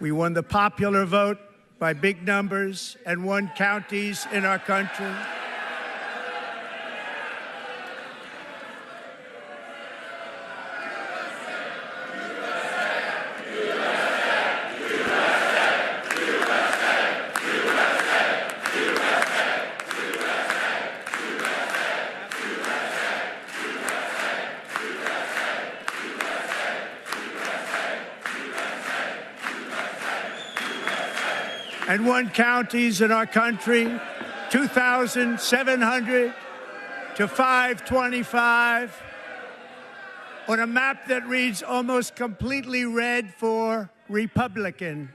We won the popular vote by big numbers and won counties in our country. And won counties in our country, 2,700 to 525, on a map that reads almost completely red for Republican.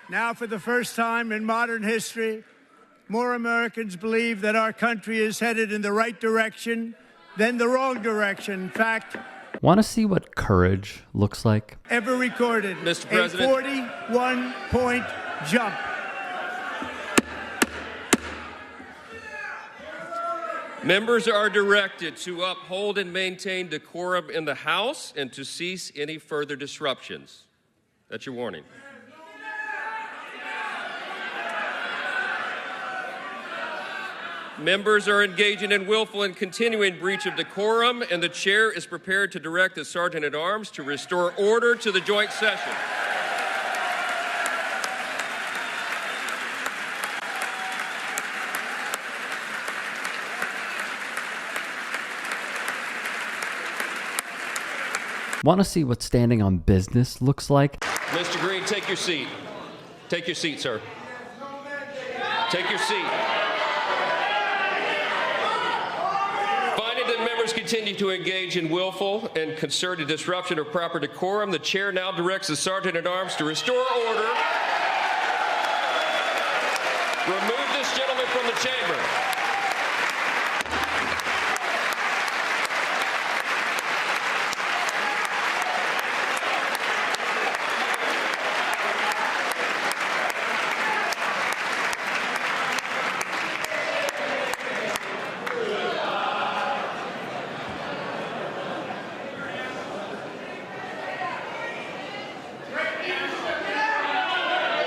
Now, for the first time in modern history, more Americans believe that our country is headed in the right direction than the wrong direction. In fact, want to see what courage looks like? Ever recorded. Mr. President. A 41-point jump. Members are directed to uphold and maintain decorum in the House and to cease any further disruptions. That's your warning. Members are engaging in willful and continuing breach of decorum, and the chair is prepared to direct the Sergeant-at-Arms to restore order to the joint session. Want to see what standing on business looks like? Mr. Green, take your seat. Take your seat, sir. Take your seat. Finding that members continue to engage in willful and concerted disruption of proper decorum, the chair now directs the Sergeant-at-Arms to restore order. Remove this gentleman from the chamber.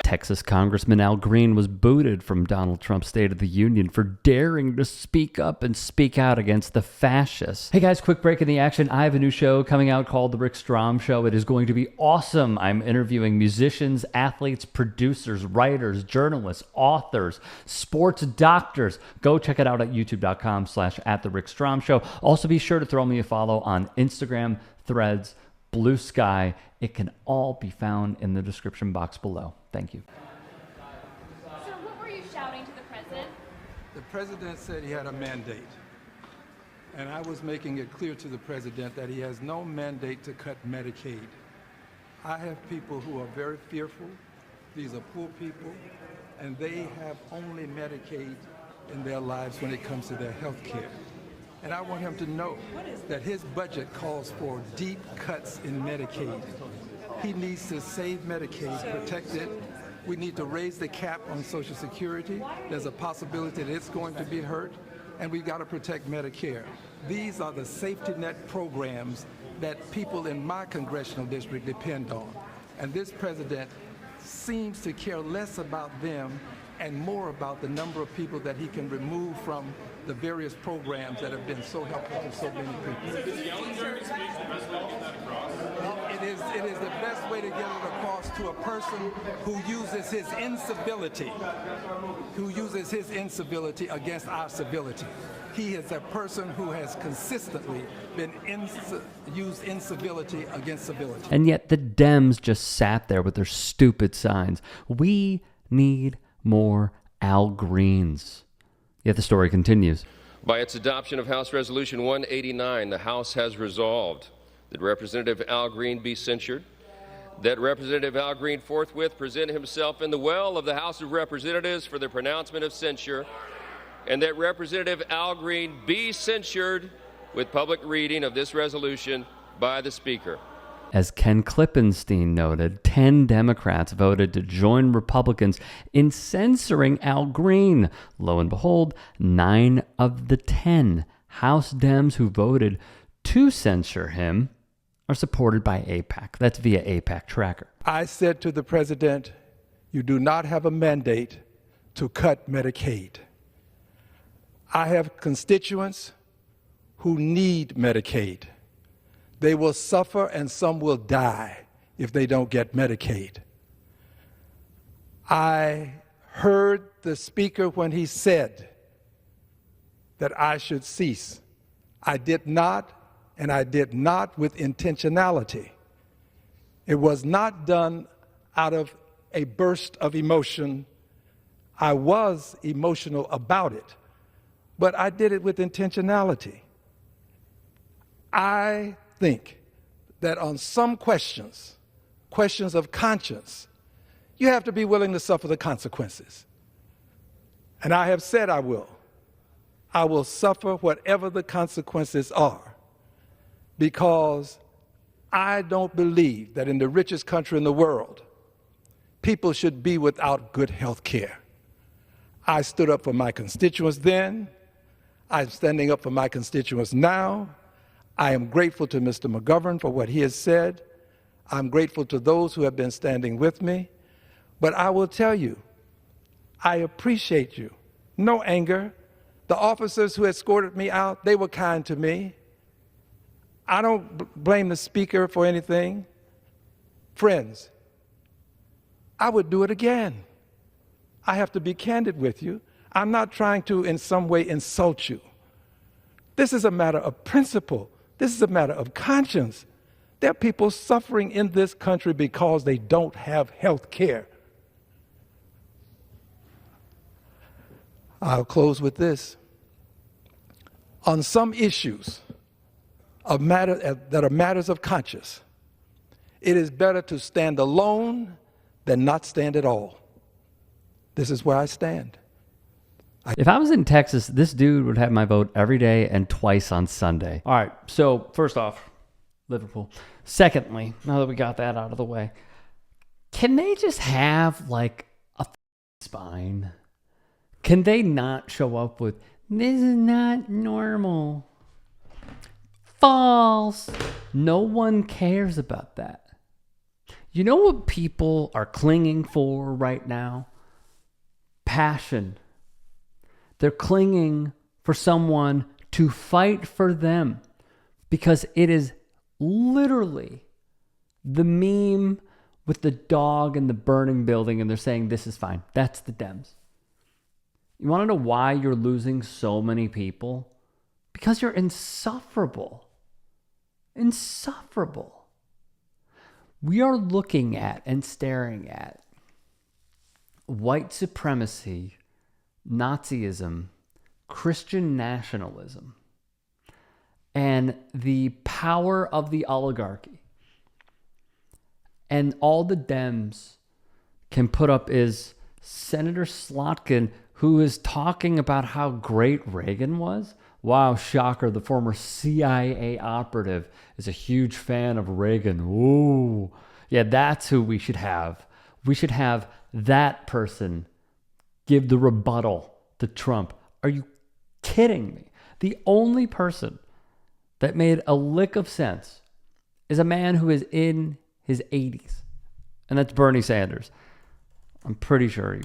Texas Congressman Al Green was booted from Donald Trump's State of the Union for daring to speak up and speak out against the fascists. Hey guys, quick break in the action. I have a new show coming out called The Rick Strom Show. It is going to be awesome. I'm interviewing musicians, athletes, producers, writers, journalists, authors, sports doctors. Go check it out at youtube.com/@TheRickStromShow. Also be sure to throw me a follow on Instagram, Threads, Blue Sky. It can all be found in the description box below. Thank you. Sir, what were you shouting to the president? The president said he had a mandate. And I was making it clear to the president that he has no mandate to cut Medicaid. I have people who are very fearful. These are poor people, and they have only Medicaid in their lives when it comes to their health care. And I want him to know that his budget calls for deep cuts in Medicaid. He needs to save Medicaid, protect it. We need to raise the cap on Social Security. There's a possibility that it's going to be hurt, and we've got to protect Medicare. These are the safety net programs that people in my congressional district depend on. And this president seems to care less about them and more about the number of people that he can remove from the various programs that have been so helpful to so many people. It is the best way to get it across to a person who uses his incivility against our civility. He is a person who has consistently been used incivility against civility. And yet the Dems just sat there with their stupid signs. We need more Al Greens. Yet the story continues. By its adoption of House Resolution 189, the House has resolved that Representative Al Green be censured, that Representative Al Green forthwith present himself in the well of the House of Representatives for the pronouncement of censure, and that Representative Al Green be censured with public reading of this resolution by the Speaker. As Ken Klippenstein noted, 10 Democrats voted to join Republicans in censoring Al Green. Lo and behold, 9 of the 10 House Dems who voted to censure him are supported by AIPAC. That's via AIPAC tracker. I said to the president, you do not have a mandate to cut Medicaid. I have constituents who need Medicaid. They will suffer and some will die if they don't get Medicaid. I heard the speaker when he said that I should cease. I did not, and I did not with intentionality. It was not done out of a burst of emotion. I was emotional about it, but I did it with intentionality. I think that on some questions of conscience, you have to be willing to suffer the consequences. And I have said I will. I will suffer whatever the consequences are, because I don't believe that in the richest country in the world, people should be without good health care. I stood up for my constituents then. I'm standing up for my constituents now. I am grateful to Mr. McGovern for what he has said. I'm grateful to those who have been standing with me. But I will tell you, I appreciate you. No anger. The officers who escorted me out, they were kind to me. I don't blame the speaker for anything. Friends, I would do it again. I have to be candid with you. I'm not trying to in some way insult you. This is a matter of principle. This is a matter of conscience. There are people suffering in this country because they don't have health care. I'll close with this. On some issues that are matters of conscience, it is better to stand alone than not stand at all. This is where I stand. If I was in Texas, this dude would have my vote every day and twice on Sunday. All right, so first off, Liverpool. Secondly, now that we got that out of the way, can they just have like a spine? Can they not show up with, this is not normal? False. No one cares about that. You know what people are clinging for right now? Passion. They're clinging for someone to fight for them, because it is literally the meme with the dog in the burning building and they're saying this is fine. That's the Dems. You want to know why you're losing so many people? Because you're insufferable. Insufferable. We are looking at and staring at white supremacy, Nazism, Christian nationalism, and the power of the oligarchy. And all the Dems can put up is Senator Slotkin, who is talking about how great Reagan was. Wow, shocker, the former CIA operative is a huge fan of Reagan. Ooh, yeah, that's who we should have. We should have that person give the rebuttal to Trump. Are you kidding me? The only person that made a lick of sense is a man who is in his 80s, and that's Bernie Sanders. I'm pretty sure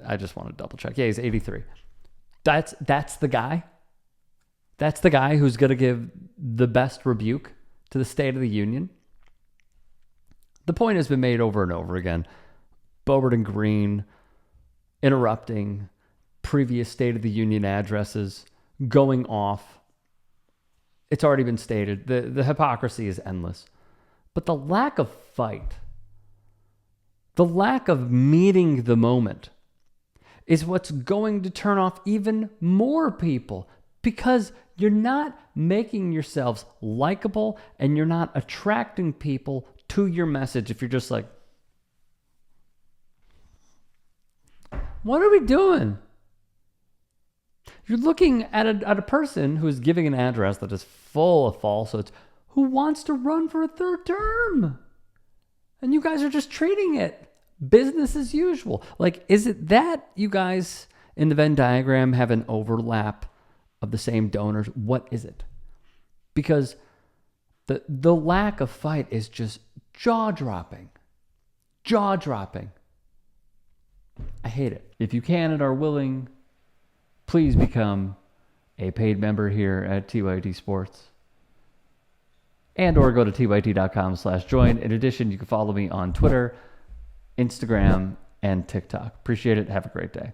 I just want to double check. Yeah, he's 83. That's the guy. That's the guy who's going to give the best rebuke to the State of the Union. The point has been made over and over again. Boebert and Green interrupting previous State of the Union addresses, going off. It's already been stated. The hypocrisy is endless. But the lack of fight, the lack of meeting the moment is what's going to turn off even more people, because you're not making yourselves likable and you're not attracting people to your message if you're just like, what are we doing? You're looking at a person who is giving an address that is full of falsehoods, who wants to run for a third term. And you guys are just treating it business as usual. Like, is it that you guys in the Venn diagram have an overlap of the same donors? What is it? Because The lack of fight is just jaw-dropping. Jaw-dropping. I hate it. If you can and are willing, please become a paid member here at TYT Sports. And or go to tyt.com/join. In addition, you can follow me on Twitter, Instagram, and TikTok. Appreciate it. Have a great day.